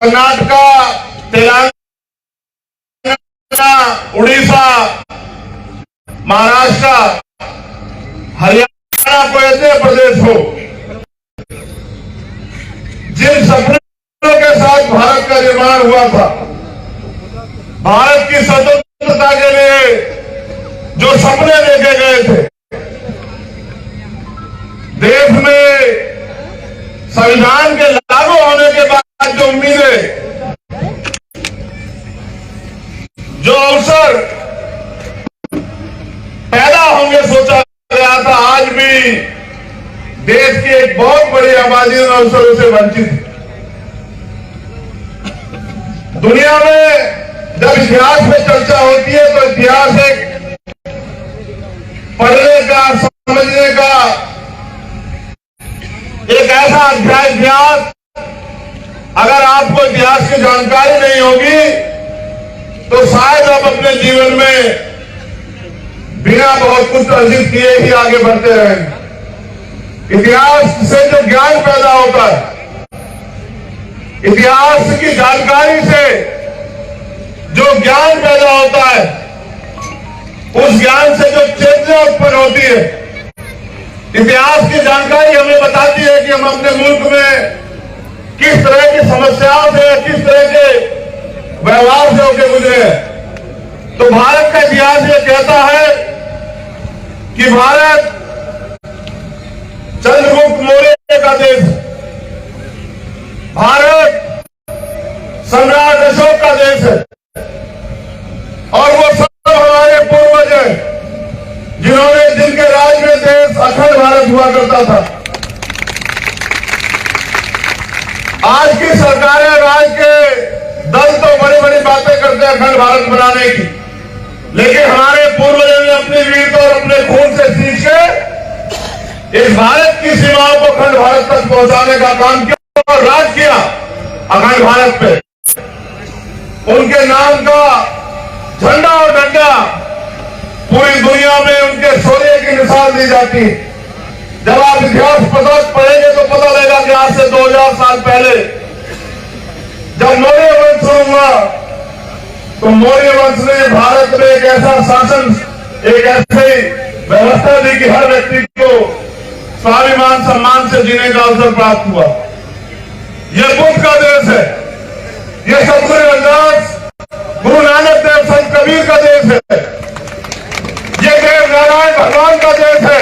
कर्नाटका, तेलंगाना, उड़ीसा, महाराष्ट्र, हरियाणा को ऐसे प्रदेश हो जिन सपनों के साथ भारत का निर्माण हुआ था, भारत की स्वतंत्रता के लिए जो सपने देखे गए थे, देश में संविधान के लागू होने के बाद जो उम्मीदें, जो अवसर पैदा होंगे सोचा गया था, आज भी देश की एक बहुत बड़ी आबादी उन अवसरों से वंचित है। दुनिया में जब इतिहास में चर्चा होती है तो इतिहास एक पढ़ने का, समझने का एक ऐसा अध्याय इतिहास, अगर आपको इतिहास की जानकारी नहीं होगी तो शायद आप अपने जीवन में बिना बहुत कुछ अर्जित किए ही आगे बढ़ते रहेंगे। इतिहास से जो ज्ञान पैदा होता है, इतिहास की जानकारी से जो ज्ञान पैदा होता है, उस ज्ञान से जो चेतना उत्पन्न होती है, इतिहास की जानकारी हमें बताती है कि हम अपने मुल्क में किस तरह की समस्याओं से, किस तरह के व्यवहार से होकर गुजरे हैं। तो भारत का इतिहास ये कहता है कि भारत चंद्रगुप्त मौर्य का देश, भारत सम्राट अशोक का देश है, और वो सब हमारे पूर्वज हैं जिन्होंने, जिनके राज में देश अखंड भारत हुआ करता था। आज की सरकारें, आज के दल तो बड़ी बड़ी बातें करते हैं अखंड भारत बनाने की, लेकिन हमारे पूर्वजों ने अपनी वीरता और अपने खून से सींच के इस भारत की सीमाओं को अखंड भारत तक पहुंचाने का काम किया और राज किया अखंड भारत पे। उनके नाम का झंडा और डंडा पूरी दुनिया में उनके शौर्य की मिसाल दी जाती है। जब आप इतिहास पढ़ेंगे तो पता लगेगा कि आज से 2000 साल पहले जब मौर्य वंश शुरू हुआ तो मौर्य वंश ने भारत में एक ऐसा शासन, एक ऐसी व्यवस्था दी कि हर व्यक्ति को स्वाभिमान सम्मान से जीने का अवसर प्राप्त हुआ। यह बुद्ध का देश है, यह सतगुरु रविदास, गुरु नानक देव, संत कबीर का देश है, यह देव नारायण भगवान का देश है,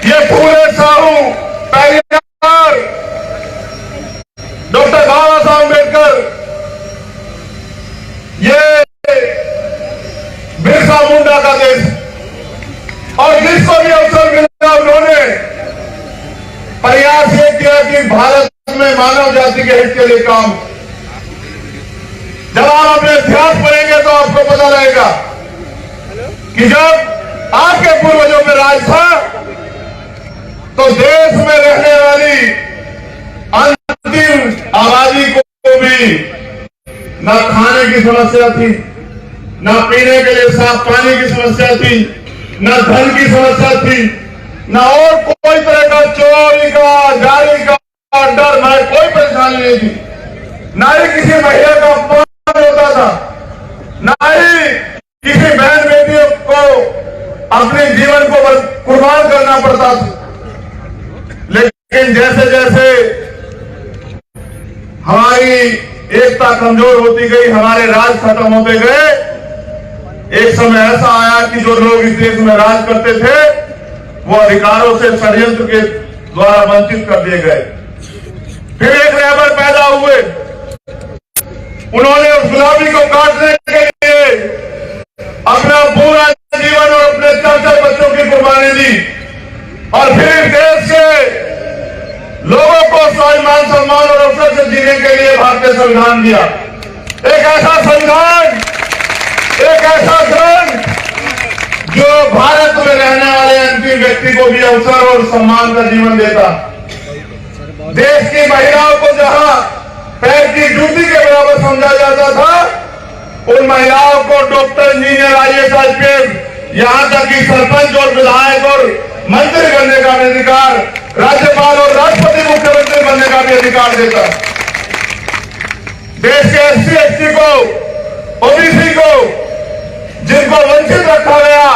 यह फूले साहू, पेरियार, डॉक्टर बाबा साहब अम्बेडकर, ये बिरसा मुंडा का देश। और जिसको भी अवसर मिला उन्होंने प्रयास ये किया कि भारत में मानव जाति के हित के लिए काम। जब आप अपने इतिहास पढ़ेंगे तो आपको पता रहेगा कि जब आपके पूर्वजों में राज था तो देश में रहने वाली अंतिम आबादी को भी न खाने की समस्या थी, न पीने के लिए साफ पानी की समस्या थी, न धन की समस्या थी, न और कोई तरह का चोरी का, जारी का डर, न कोई परेशानी नहीं थी, न ही किसी महिला का अपमान होता था, न ही किसी बहन बेटियों को अपने जीवन को कुर्बान करना पड़ता था। लेकिन जैसे जैसे हमारी एकता कमजोर होती गई, हमारे राज खत्म होते गए, एक समय ऐसा आया कि जो लोग इस देश में राज करते थे वो अधिकारों से षड्यंत्र के द्वारा वंचित कर दिए गए। फिर एक रहबर पैदा हुए, उन्होंने उस गुलामी को काटने के लिए अपना पूरा जीवन और अपने 4 बच्चों की कुर्बानी दी, और फिर देश के लोगों को स्वाभिमान सम्मान और अवसर से जीने के लिए भारतीय संविधान दिया। एक ऐसा संविधान, एक ऐसा ग्रंथ जो भारत में रहने वाले अंतिम व्यक्ति को भी अवसर और सम्मान का जीवन देता। देश की महिलाओं को जहां पैर की जूती के बराबर समझा जाता था, उन महिलाओं को डॉक्टर, इंजीनियर, IAS, IPS, यहां तक कि सरपंच और विधायक और मंत्री बनने का भी अधिकार, राज्यपाल और राष्ट्रपति, मुख्यमंत्री बनने का भी अधिकार देता। देश के एससी एसटी को, ओबीसी को, जिनको वंचित रखा गया,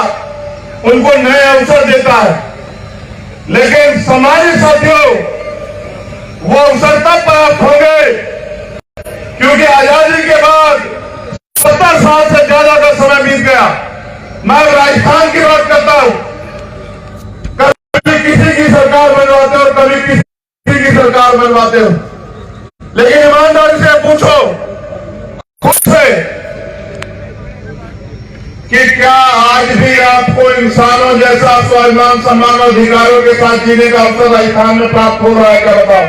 उनको नए अवसर देता है। लेकिन सामाजिक साथियों, वो अवसर तब प्राप्त होंगे क्योंकि आजादी के बाद 70 साल से ज्यादा का समय बीत गया। मैं राजस्थान की बात करता हूं, कभी किसी की सरकार बनवाते हो, कभी किसी की सरकार बनवाते हो, लेकिन ईमानदारी से पूछो खुद से कि क्या आज भी आपको इंसानों जैसा स्वाभिमान, सम्मान और अधिकारों के साथ जीने का अवसर राजस्थान में प्राप्त हो रहा है? क्या बताओ?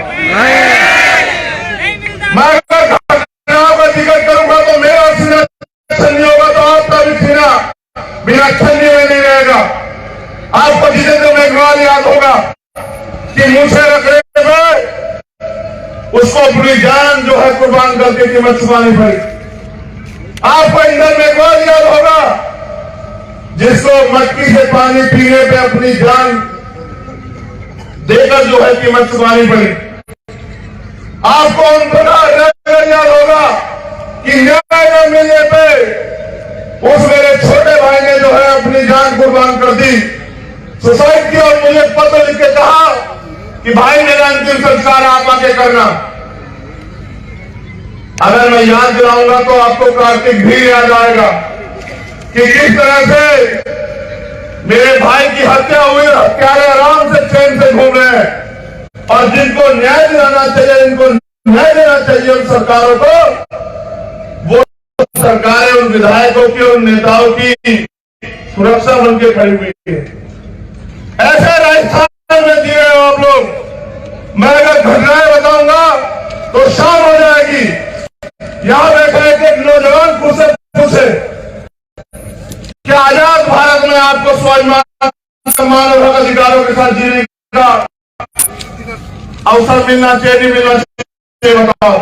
मैं अगर घटनाओं का जिक्र करूंगा तो मेरा सीना छन्नी होगा, तो आपका भी सीना बिना छन्नी में नहीं रहेगा। आपको जितेंद्र मेघवाल याद होगा कि मुझे रखने में उसको अपनी जान जो है कुर्बान करके कीमत चुकानी पड़ी। आपको इंदर मेघवाल याद होगा जिसको मटकी से पानी पीने पे अपनी जान देकर जो है कीमत चुकानी पड़ी। आपको उनका याद होगा कि न्याय न मिलने पे उस मेरे छोटे भाई ने जो है अपनी जान कुर्बान कर दी, सुसाइड की, और मुझे पत्र लिख के कहा कि भाई मेरा अंतिम संस्कार आप आके करना। अगर मैं याद दिलाऊंगा तो आपको कार्तिक भी याद आएगा कि किस तरह से मेरे भाई की हत्या हुई, हत्यारे आराम से चैन से घूम रहे हैं, और जिनको न्याय दिलाना चाहिए, इनको न्याय देना चाहिए उन सरकारों को, वो सरकारें उन विधायकों की, उन नेताओं की सुरक्षा बन के खड़ी हुई है। ऐसे राजस्थान में जी रहे हो आप लोग। मैं अगर घटनाएं बताऊंगा तो शाम हो जाएगी। यहां बैठे एक नौजवान पूछे क्या आजाद भारत में आपको स्वाभिमान, सम्मान और अधिकारों के साथ जीने का अवसर मिलना चाहिए, नहीं मिलना चाहिए? बताओ।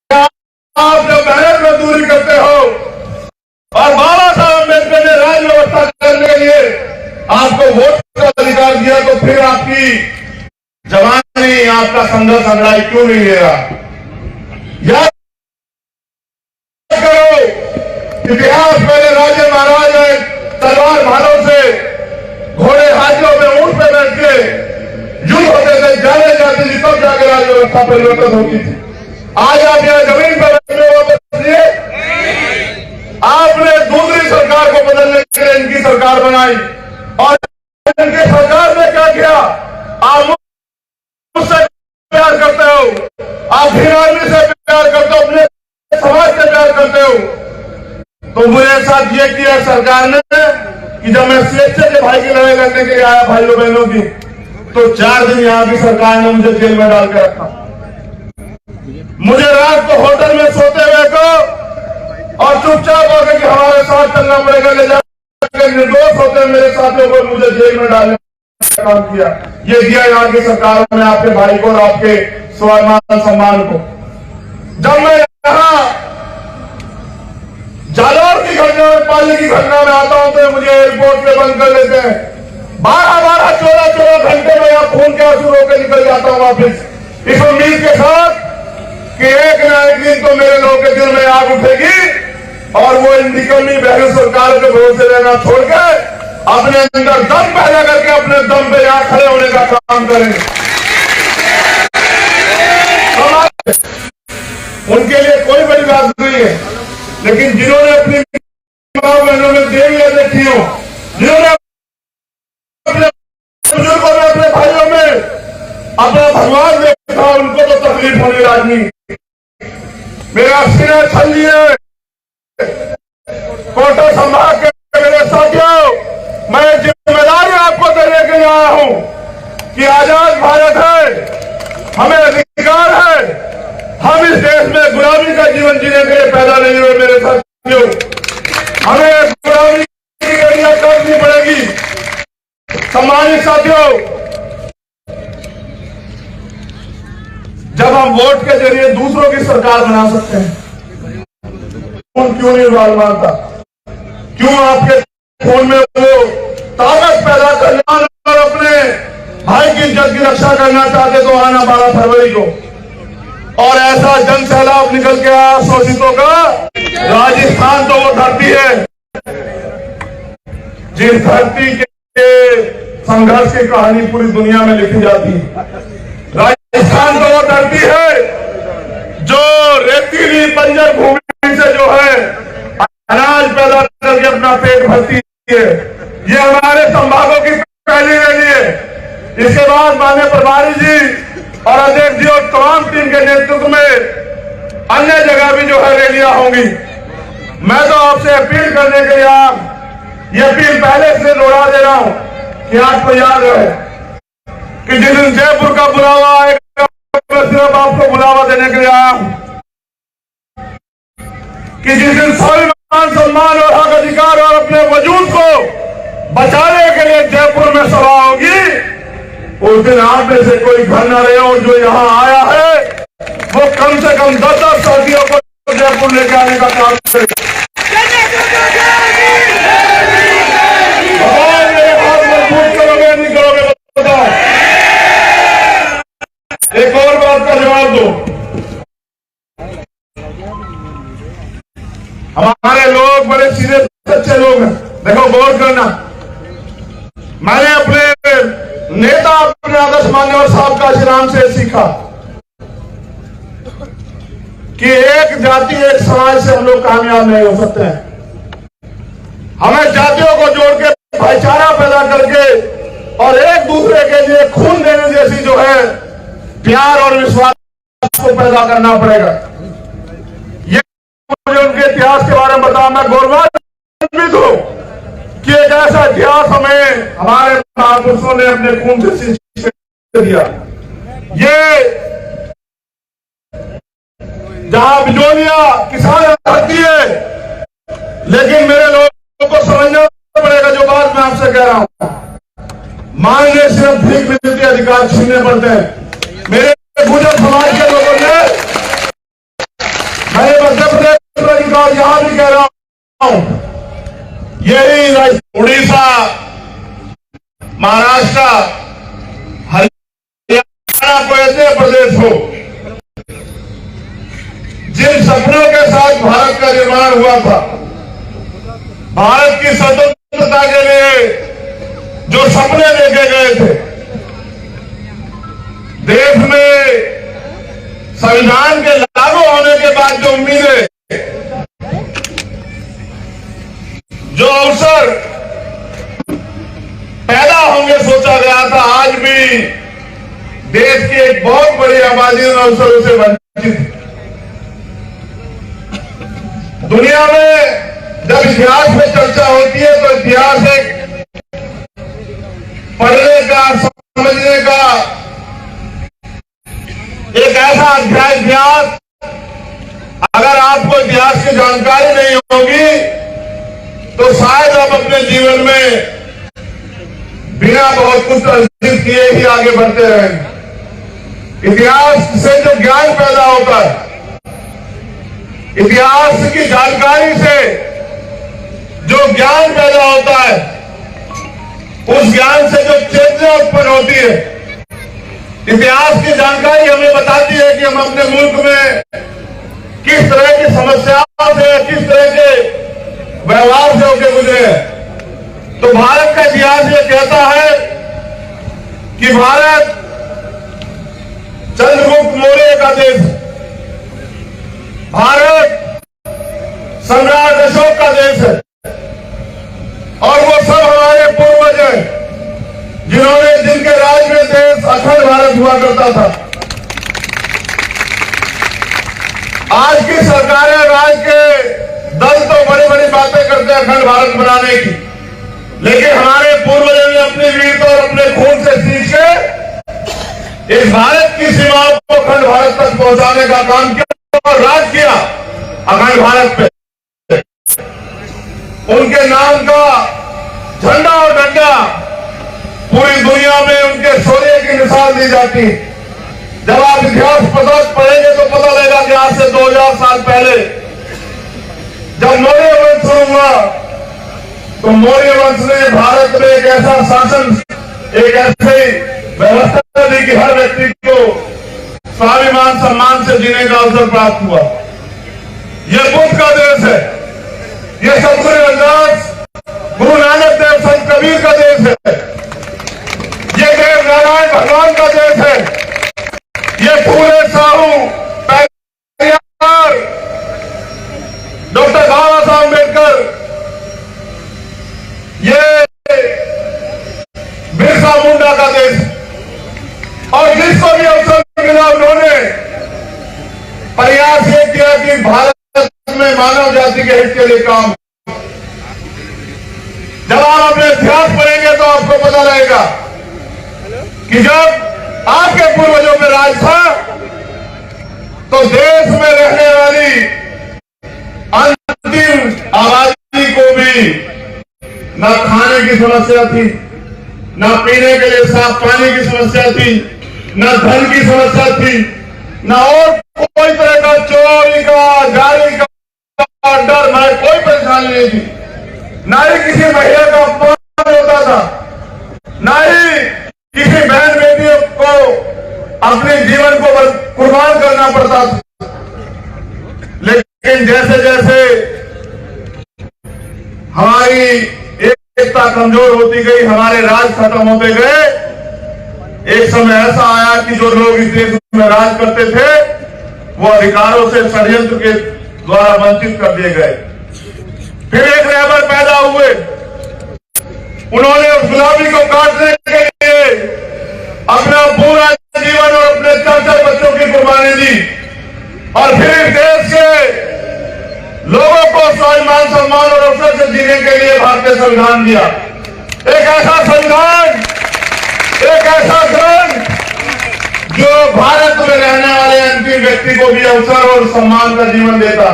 क्या आप जो मेहनत मजदूरी करते हो और बाबा साहब अम्बेडकर ने राज्य व्यवस्था करने के लिए आपको वोट का अधिकार दिया, तो फिर आपकी जवानी, आपका संघर्ष लड़ाई क्यों नहीं ले रहा? याद करो, इतिहास पहले राजे महाराज तलवार भालों से, घोड़े हाथियों में, ऊंट पे बैठ के युद्ध होते थे, जाने जाती थी, तब जाकर राज्य व्यवस्था परिवर्तन होती थी। आज आप यहाँ जमीन पर बैठे वापस दिए, आपने दूसरी सरकार को बदलने के लिए इनकी सरकार बनाई, और इनकी सरकार ने क्या किया? आप मुझसे प्यार करते हो, आप हिरानी से प्यार करते हो, अपने समाज से प्यार करते हो, तो मेरे साथ ये किया सरकार ने कि जब मैं सीएचए के भाई की लड़ाई लड़ने के लिए आया भाइयों बहनों की, तो 4 दिन यहां की सरकार ने मुझे जेल में डाल के रखा। मुझे रात को होटल में सोते हुए को और चुपचाप होकर कि हमारे साथ चलना पड़ेगा, ले जाकर निर्दोष होते मेरे साथियों को मुझे जेल में डालने का काम किया। ये दिया यहाँ की सरकारों ने आपके भाई को और आपके स्वाभिमान सम्मान को। जब मैं यहाँ जालौर की घटना में, पाली की घटना में आता हूं तो मुझे एयरपोर्ट पे बंद कर लेते हैं। 12-12, 14-14 घंटे में यहाँ खून के आंसू रोके निकल जाता हूं वापिस, इस उम्मीद के साथ कि एक न एक दिन तो मेरे लोगों के दिल में आग उठेगी और वो इन निकलनी बहन सरकार के भरोसे रहना छोड़ के अपने अंदर दम पैदा करके अपने दम पे यहां खड़े होने का काम करेंगे। उनके लिए कोई बड़ी बात नहीं है, लेकिन जिन्होंने अपनी मां बहनों में देवियां देखी हो, जिन्होंने अपने बुजुर्गों में, अपने भाइयों में अपना भगवान देखा, उनको तो तकलीफ होनी राजनी। मेरा सीना छल लिए कोटा संभाग के मेरे साथियों, मैं जिम्मेदारी आपको देने के लिए आया हूं कि आजाद भारत है, हमें अधिकार है, हम इस देश में गुलामी का जीवन जीने के लिए पैदा नहीं हुए मेरे साथियों। हमें गुलामी की गड़ियां काटनी पड़ेगी। सम्मानित साथियों, जब हम वोट के जरिए दूसरों की सरकार बना सकते हैं, क्यों नहीं बाल मानता? क्यों आपके खून में वो ताकत पैदा करना और अपने भाई की इज्जत की रक्षा करना चाहते तो आना 12 फरवरी को और ऐसा जन सैलाब निकल के आया शोषितों का। राजस्थान तो वो धरती है जिस धरती के संघर्ष की कहानी पूरी दुनिया में लिखी जाती है। राजस्थान तो वो धरती है जो रेतीली बंजर भूमि से जो है अनाज पैदा करके अपना पेट भरती है। ये हमारे संभागों की पहली रैली है। इसके बाद माननीय प्रभारी जी और अध्यक्ष जी और तमाम टीम के नेतृत्व में अन्य जगह भी जो है रैलियां होंगी। मैं तो आपसे अपील करने के लिए ये अपील पहले से दोहरा दे रहा हूं कि आपको याद रहे कि जिस दिन जयपुर का बुलावा आएगा, मैं सिर्फ आपको बुलावा देने के लिए आया हूं कि जिस दिन स्वाभिमान, सम्मान और हक अधिकार और अपने वजूद को बचाने के लिए जयपुर में सभा होगी, उस दिन आप में से कोई घर न रहे और जो यहां आया है वो कम से कम 10-10 साथियों को जयपुर लेके आने का काम करे। मेरे हाथ मजबूत करोगे नहीं करोगे बताओ। एक और बात का जवाब दो। हमारे लोग बड़े सीधे सच्चे लोग हैं। देखो गौर करना, मैंने अपने नेता अपने आदर्श मान्यवर साहब का श्रीराम से सीखा कि एक जाति एक समाज से हम लोग कामयाब नहीं हो सकते हैं। हमें जातियों को जोड़ के भाईचारा पैदा करके और एक दूसरे के लिए खून देने जैसी जो है प्यार और विश्वास को पैदा करना पड़ेगा। ये मुझे उनके इतिहास के बारे में बताया, मैं गौरवान्वित हूं कि एक ऐसा इतिहास हमें हमारे महापुरुषों ने अपने खून से सींच दिया। ये जहां बिजोलिया किसान रहती है, लेकिन मेरे लोगों को समझना पड़ेगा जो बात मैं आपसे कह रहा हूं। मांगने सिर्फ भीख मिलती, अधिकार छीनने पड़ते हैं। मेरे गुजर समाज के लोगों ने, मैं मध्य प्रदेश का अधिकार यहां भी कह रहा हूं, यही उड़ीसा, महाराष्ट्र, हरियाणा को ऐसे प्रदेश हो जिन सपनों के साथ भारत का निर्माण हुआ था, भारत की स्वतंत्रता के लिए जो सपने देखे गए थे, देश में संविधान के लागू होने के बाद जो उम्मीदें, जो अवसर पैदा होंगे सोचा गया था, आज भी देश की एक बहुत बड़ी आबादी उन अवसरों से वंचित है। दुनिया में जब इतिहास में चर्चा होती है तो इतिहास एक पढ़ने का, समझने का एक ऐसा अध्याय इतिहास, अगर आपको इतिहास की जानकारी नहीं होगी तो शायद आप अपने जीवन में बिना बहुत कुछ अर्जित किए ही आगे बढ़ते रहेंगे। इतिहास से जो ज्ञान पैदा होता है, इतिहास की जानकारी से जो ज्ञान पैदा होता है, उस ज्ञान से जो चेतना उत्पन्न होती है, इतिहास की जानकारी हमें बताती है कि हम अपने मुल्क में किस तरह की समस्याओं से, किस तरह के व्यवहार से होकर गुजरे हैं। तो भारत का इतिहास ये कहता है कि भारत चंद्रगुप्त मौर्य का देश है, भारत सम्राट अशोक का देश है, और वो सब हमारे पूर्वज हैं जिन्होंने, जिनके राज में देश अखंड भारत हुआ करता था। आज की सरकारें, राज के दल तो बड़ी बड़ी बातें करते हैं अखंड भारत बनाने की, लेकिन हमारे पूर्वजों ने अपनी वीरता और अपने खून से सींच के इस भारत की सीमाओं को अखंड भारत तक पहुंचाने का काम किया और राज किया अखंड भारत पे। उनके नाम का झंडा और डंडा पूरी दुनिया में उनके शौर्य की मिसाल दी जाती है। जब आप इतिहास पढ़ेंगे तो पता लगेगा कि आज से 2000 साल पहले जब मौर्य वंश शुरू हुआ तो मौर्य वंश ने भारत में एक ऐसा शासन, एक ऐसी व्यवस्था दी कि हर व्यक्ति को स्वाभिमान सम्मान से जीने का अवसर प्राप्त हुआ। यह बुद्ध का देश है, यह सतगुरु रविदास, गुरु नानक देव, संत कबीर का देश है, यह देव नारायण भगवान का देश है, यह फूले साहू, पेरियार, डॉक्टर बाबा साहब अम्बेडकर, ये बिरसा मुंडा का देश। और जिसको भी अवसर मिला उन्होंने प्रयास ये किया कि भारत में मानव जाति के हित के लिए काम। जब आप अपने इतिहास पढ़ेंगे तो आपको पता रहेगा कि जब आपके पूर्वजों में राज था तो देश में रहने वाली अंतिम आबादी को भी न खाने की समस्या थी, न पीने के लिए साफ पानी की समस्या थी, न धन की समस्या थी, न और कोई तरह का चोरी का, गाड़ी का डर, न कोई परेशानी नहीं थी, न ही किसी महिला का अपमान होता था, न ही किसी बहन बेटियों को अपने जीवन को कुर्बान करना पड़ता था। लेकिन जैसे जैसे हमारी एकता कमजोर होती गई, हमारे राज खत्म होते गए, एक समय ऐसा आया कि जो लोग इस देश में राज करते थे वो अधिकारों से षड्यंत्र के द्वारा वंचित कर दिए गए। फिर एक रहबर पैदा हुए, उन्होंने उस गुलामी को काटने के लिए अपना पूरा जीवन और अपने 4 बच्चों की कुर्बानी दी और फिर इस देश के लोगों को स्वाभिमान सम्मान और अवसर से जीने के लिए भारतीय संविधान दिया। एक ऐसा संविधान, एक ऐसा ग्रंथ जो भारत में रहने वाले अंतिम व्यक्ति को भी अवसर और सम्मान का जीवन देता।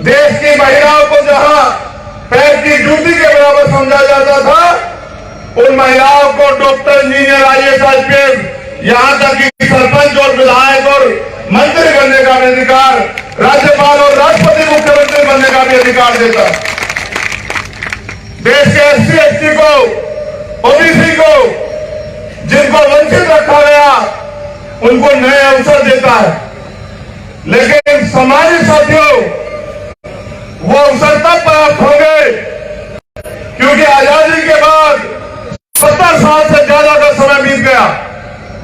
देश की महिलाओं को जहां पैर की जूती के बराबर समझा जाता था, उन महिलाओं को डॉक्टर, इंजीनियर, IAS, IPS, यहां तक कि सरपंच और विधायक और मंत्री बनने का भी अधिकार, राज्यपाल और राष्ट्रपति, मुख्यमंत्री बनने का भी अधिकार देता। देश के SC, ST को, OBC को, जिनको वंचित रखा गया, उनको नए अवसर देता है। लेकिन सामाजिक साथियों, वो अवसर तब प्राप्त होंगे क्योंकि आजादी के बाद 70 साल से ज्यादा का समय बीत गया।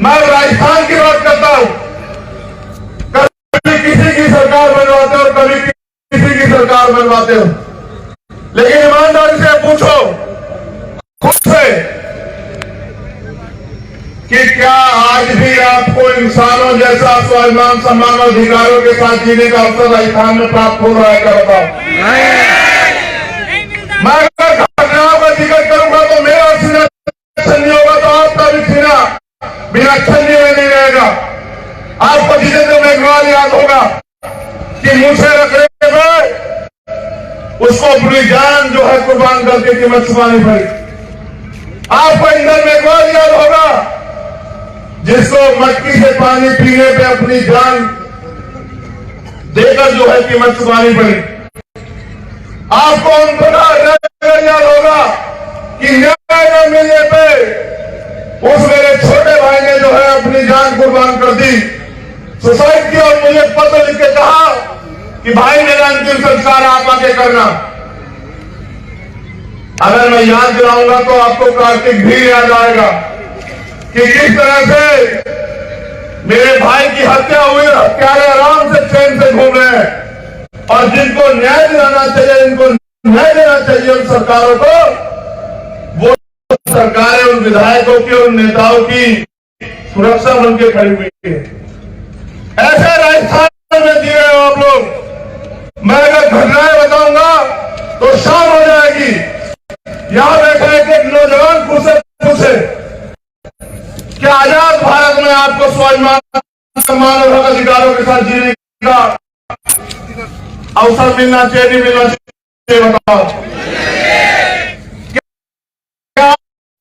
मैं राजस्थान की बात करता हूं, कभी किसी की सरकार बनवाते हो, कभी किसी की सरकार बनवाते हो, लेकिन ईमानदारी से पूछो खुद से कि क्या आज भी आपको इंसानों जैसा स्वाभिमान सम्मान और अधिकारों के साथ जीने का अवसर राजस्थान में प्राप्त हो रहा है? क्या बताओ? मैं अगर घटनाओं का जिक्र करूंगा तो मेरा सीना अच्छा नहीं होगा, तो आपका भी सीना बिना छन्नी में नहीं रहेगा। आपको जितेंद्र मेघवाल याद होगा कि मुझे रखने में उसको अपनी जान जो है कुर्बान करके कीमत चुकानी पड़ी। आपको इंदर मेघवाल याद होगा जिसको मटकी से पानी पीने पे अपनी जान देकर जो है कीमत चुकानी पड़ी। आपको उनका याद होगा कि न्याय न मिलने पे उस मेरे छोटे भाई ने जो है अपनी जान कुर्बान कर दी, सुसाइड किया और मुझे पत्र लिख के कहा कि भाई मेरा अंतिम संस्कार आप आके करना। अगर मैं याद दिलाऊंगा तो आपको कार्तिक भी याद आएगा कि किस तरह से मेरे भाई की हत्या हुई, हत्यारे आराम से चैन से घूम रहे हैं। और जिनको न्याय दिलाना चाहिए, जिनको न्याय देना चाहिए उन सरकारों को, वो सरकारें उन विधायकों की और नेताओं की सुरक्षा बन के खड़ी हुई है। ऐसे राजस्थान में जी रहे हो आप लोग। मैं अगर घटनाएं बताऊंगा तो शाम हो जाएगी। यहां बैठे एक नौजवान पूछे क्या आजाद भारत में आपको स्वाभिमान सम्मान और अधिकारों के साथ जीने का अवसर मिलना चाहिए, नहीं मिलना चाहिए? बताओ। क्या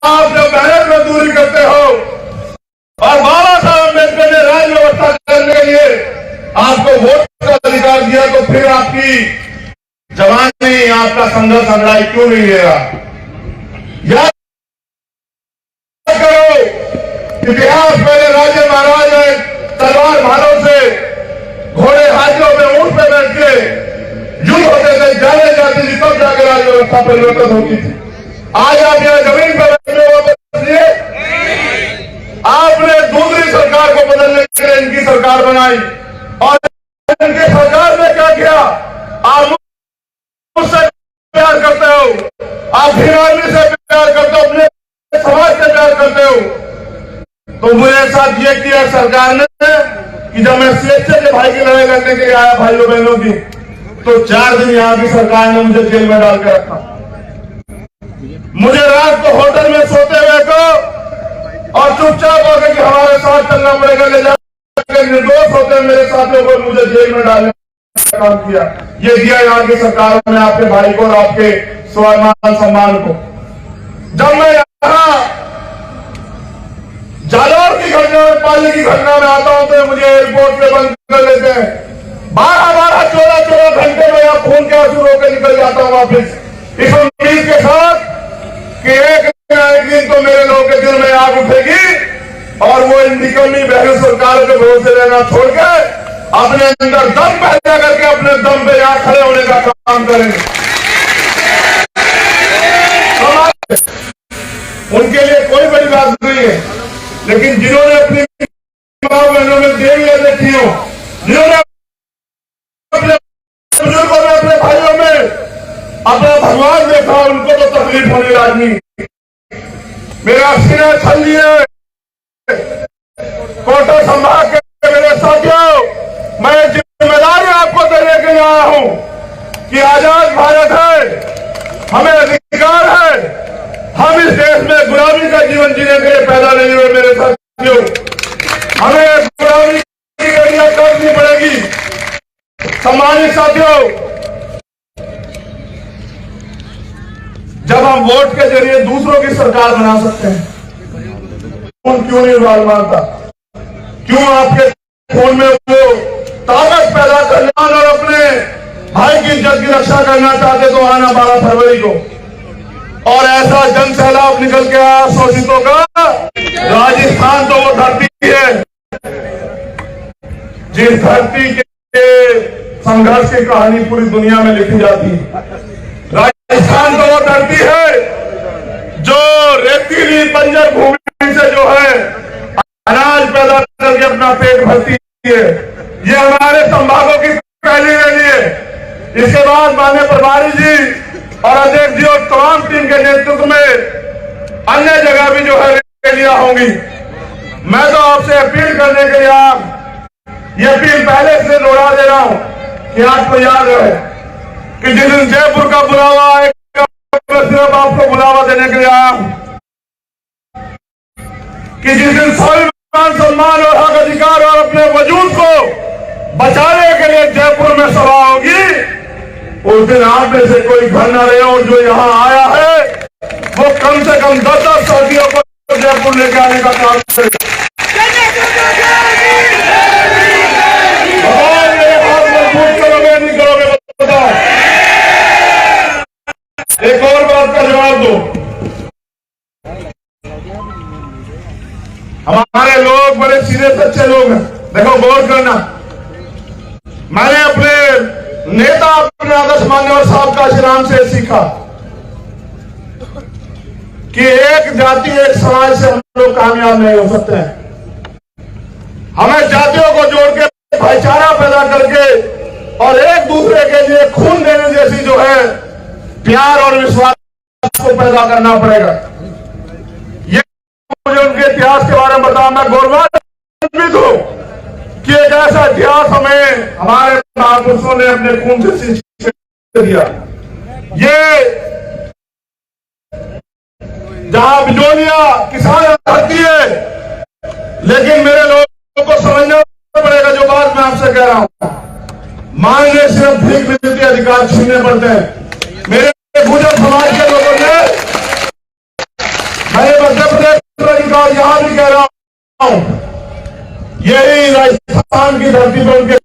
आप जब मेहनत मजदूरी करते हो और बाबा साहब अम्बेडकर ने राज्य व्यवस्था करने के लिए आपको वोट का अधिकार दिया, तो फिर आपकी जवानी, आपका संघर्ष लड़ाई क्यों नहीं ले रहा? याद करो, इतिहास पहले राजे महाराज से घोड़े हाथियों में ऊंट पे बैठ के युद्ध होते थे, जाने जाती थी, तब जाकर आज व्यवस्था परिवर्तन होती थी। आज आप यहाँ जमीन पर बैठे हो, आपने दूसरी सरकार को बदलने के लिए इनकी सरकार बनाई और इनकी सरकार ने क्या किया? आप मुझसे प्यार करते हो, आप हिरानी से प्यार करते हो, अपने समाज से प्यार करते हो, तो मेरे साथ ये किया सरकार ने कि जब मैं सीएचए के भाई की लड़ाई लड़ने के लिए आया भाइयों बहनों की, तो 4 दिन यहां की सरकार ने मुझे जेल में डाल के रखा। मुझे रात को होटल में सोते हुए को और चुपचाप होकर कि हमारे साथ चलना पड़ेगा, ले जाकर निर्दोष होते मेरे साथियों को मुझे जेल में डालने का काम किया। ये दिया यहाँ की सरकार ने आपके भाई को और आपके स्वाभिमान सम्मान को। जब मैं यहाँ जालौर की घटना में, पाली की घटना में आता हूं तो मुझे एयरपोर्ट पे बंद कर लेते हैं। 12-12, 14-14 घंटे में यहाँ खून के आंसू रोके निकल जाता हूं वापिस, इस उम्मीद के साथ कि एक दिन तो मेरे लोगों के दिल में आग उठेगी और वो इन निकलनी बहन सरकारों के भरोसे रहना छोड़ के अपने अंदर दम पैदा करके अपने दम पे यहाँ खड़े होने का काम करेंगे। उनके लिए कोई बड़ी बात नहीं है, लेकिन जिन्होंने अपनी मां बहनों में देवी देखी हो, जिन्होंने अपने बुजुर्गों में, अपने भाइयों में अपना भगवान देखा, उनको तो तकलीफ होनी लाजमी। मेरा सीना छल लिए कोटा संभाग के मेरे साथियों, मैं जिम्मेदारी आपको देने के लिए आया हूं कि आजाद भारत है, हमें अधिकार है, हम इस देश में गुलामी का जीवन जीने के लिए पैदा नहीं हुए मेरे साथियों। हमें गुलामी की गड़ियां काटनी पड़ेगी। सम्मानित साथियों, जब हम वोट के जरिए दूसरों की सरकार बना सकते हैं, क्यों नहीं उबाल मारता? क्यों आपके खून में वो ताकत पैदा करना और अपने भाई की इज्जत की रक्षा करना चाहते तो आना 12 फरवरी को, और ऐसा जन सैलाब निकल के आया शोषितों का। राजस्थान तो वो धरती है जिस धरती के संघर्ष की कहानी पूरी दुनिया में लिखी जाती है। राजस्थान तो वो धरती है जो रेतीली बंजर भूमि से जो है अनाज पैदा करके अपना पेट भरती है। ये हमारे संभागों की पहली रैली है। इसके बाद माननीय प्रभारी जी और अध्यक्ष जी और तमाम टीम के नेतृत्व में अन्य जगह भी जो है रैलियां होंगी। मैं तो आपसे अपील करने के लिए ये अपील पहले से दोहरा दे रहा हूं कि आपको याद रहे कि जिस दिन जयपुर का बुलावा आएगा, सिर्फ आपको बुलावा देने के लिए आया हूं कि जिस दिन स्वाभिमान सम्मान और हक अधिकार और अपने वजूद को बचाने के लिए जयपुर में सभा होगी, उस दिन आप में से कोई घर न रहे और जो यहाँ आया है वो कम से कम 10-10 साथियों को जयपुर लेके आने का काम करे। मेरे हाथ मजबूत करोगे नहीं करोगे बताओ। एक और बात का जवाब दो। हमारे लोग बड़े सीधे सच्चे लोग हैं। देखो गौर करना, मैंने अपने नेता अपने आदर्श मान्यवर साहब का श्रीराम से सीखा कि एक जाति एक समाज से हम लोग कामयाब नहीं हो सकते हैं। हमें जातियों को जोड़ के भाईचारा पैदा करके और एक दूसरे के लिए खून देने जैसी जो है प्यार और विश्वास को पैदा करना पड़ेगा। ये मुझे उनके इतिहास के बारे में बताया, मैं गौरवान्वित हूं कि एक ऐसा इतिहास हमें हमारे महापुरुषों ने अपने खून से सींच दिया। ये जहां बिजोलिया किसान धरती है, लेकिन मेरे लोगों को समझना पड़ेगा जो बात मैं आपसे कह रहा हूं। मांगने सिर्फ भीख मिलती अधिकार छीनने पड़ते हैं। मेरे गुजर समाज के लोगों ने, मैं मध्य प्रदेश अधिकार यहां भी कह रहा हूं, यही राजस्थान की धरती पर उनके